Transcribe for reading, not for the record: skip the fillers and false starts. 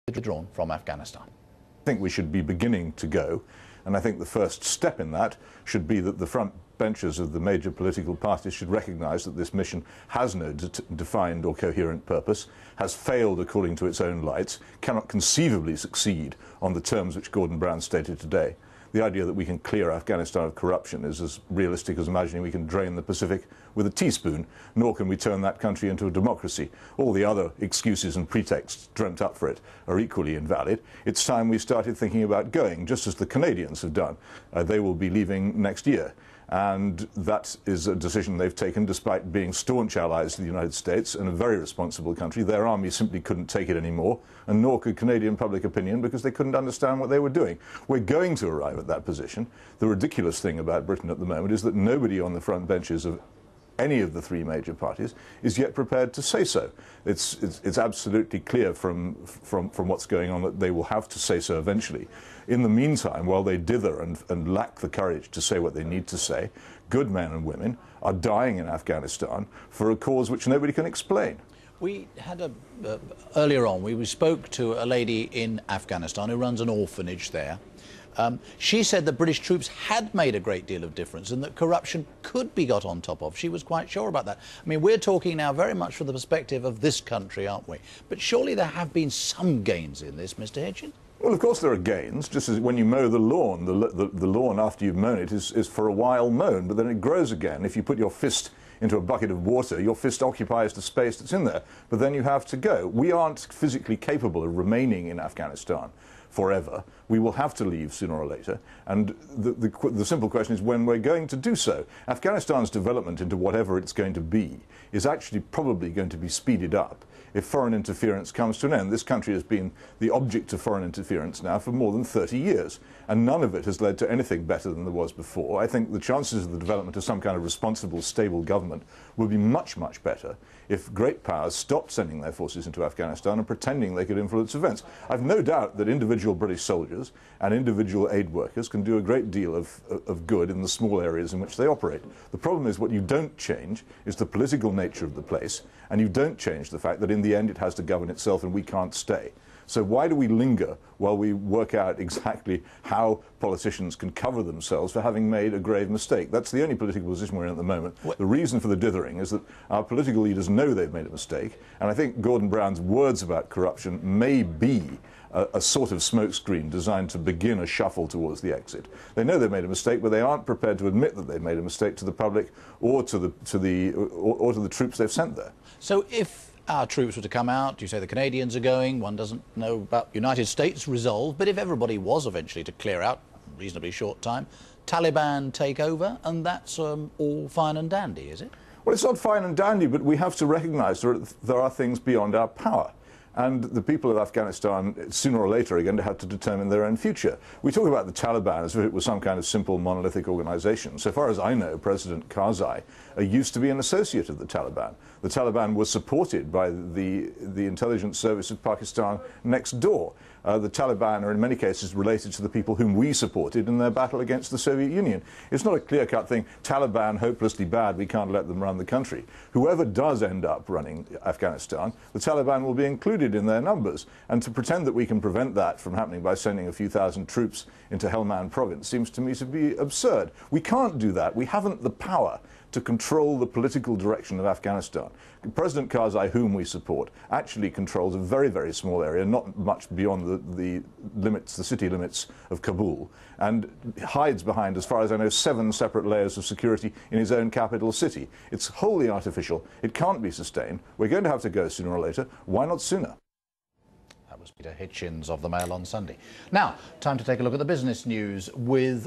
withdrawn from Afghanistan. I think we should be beginning to go, and I think the first step in that should be that the front benches of the major political parties should recognise that this mission has no defined or coherent purpose, has failed according to its own lights, cannot conceivably succeed on the terms which Gordon Brown stated today. The idea that we can clear Afghanistan of corruption is as realistic as imagining we can drain the Pacific with a teaspoon, nor can we turn that country into a democracy. All the other excuses and pretexts dreamt up for it are equally invalid. It's time we started thinking about going, just as the Canadians have done. They will be leaving next year. And that is a decision they've taken despite being staunch allies to the United States and a very responsible country. Their army simply couldn't take it anymore, and nor could Canadian public opinion, because they couldn't understand what they were doing. We're going to arrive at that position. The ridiculous thing about Britain at the moment is that nobody on the front benches of any of the three major parties is yet prepared to say so. It's absolutely clear from what's going on that they will have to say so eventually. In the meantime, while they dither and lack the courage to say what they need to say, good men and women are dying in Afghanistan for a cause which nobody can explain. We had earlier on, we spoke to a lady in Afghanistan who runs an orphanage there. She said that British troops had made a great deal of difference and that corruption could be got on top of. She was quite sure about that. I mean, we're talking now very much from the perspective of this country, aren't we? But surely there have been some gains in this, Mr. Hitchens? Well, of course there are gains. Just as when you mow the lawn, the lawn after you've mown it is for a while mown, but then it grows again. If you put your fist into a bucket of water, your fist occupies the space that's in there, but then you have to go. We aren't physically capable of remaining in Afghanistan forever. We will have to leave sooner or later, and the simple question is when we're going to do so. Afghanistan's development into whatever it's going to be is actually probably going to be speeded up if foreign interference comes to an end. This country has been the object of foreign interference now for more than 30 years, and none of it has led to anything better than there was before. I think the chances of the development of some kind of responsible, stable government will be much, much better if great powers stopped sending their forces into Afghanistan and pretending they could influence events. I've no doubt that individual British soldiers and individual aid workers can do a great deal of good in the small areas in which they operate. The problem is what you don't change is the political nature of the place, and you don't change the fact that in the end it has to govern itself and we can't stay. So why do we linger while we work out exactly how politicians can cover themselves for having made a grave mistake? That's the only political position we're in at the moment. The reason for the dithering is that our political leaders know they've made a mistake, and I think Gordon Brown's words about corruption may be a sort of smokescreen designed to begin a shuffle towards the exit. They know they've made a mistake, but they aren't prepared to admit that they've made a mistake to the public or to the troops they've sent there. So if our troops were to come out, you say the Canadians are going, one doesn't know about United States resolve, but if everybody was eventually to clear out in a reasonably short time, Taliban take over, and that's all fine and dandy, is it? Well, it's not fine and dandy, but we have to recognise there are things beyond our power. And the people of Afghanistan, sooner or later, are going to have to determine their own future. We talk about the Taliban as if it was some kind of simple, monolithic organisation. So far as I know, President Karzai used to be an associate of the Taliban. The Taliban was supported by the intelligence service of Pakistan next door. The Taliban are in many cases related to the people whom we supported in their battle against the Soviet Union. It's not a clear-cut thing, Taliban hopelessly bad, we can't let them run the country. Whoever does end up running Afghanistan, the Taliban will be included in their numbers. And to pretend that we can prevent that from happening by sending a few thousand troops into Helmand province seems to me to be absurd. We can't do that. We haven't the power to control the political direction of Afghanistan. President Karzai, whom we support, actually controls a very, very small area, not much beyond the limits, the city limits of Kabul, and hides behind, as far as I know, 7 separate layers of security in his own capital city. It's wholly artificial. It can't be sustained. We're going to have to go sooner or later. Why not sooner? That was Peter Hitchens of the Mail on Sunday. Now, time to take a look at the business news with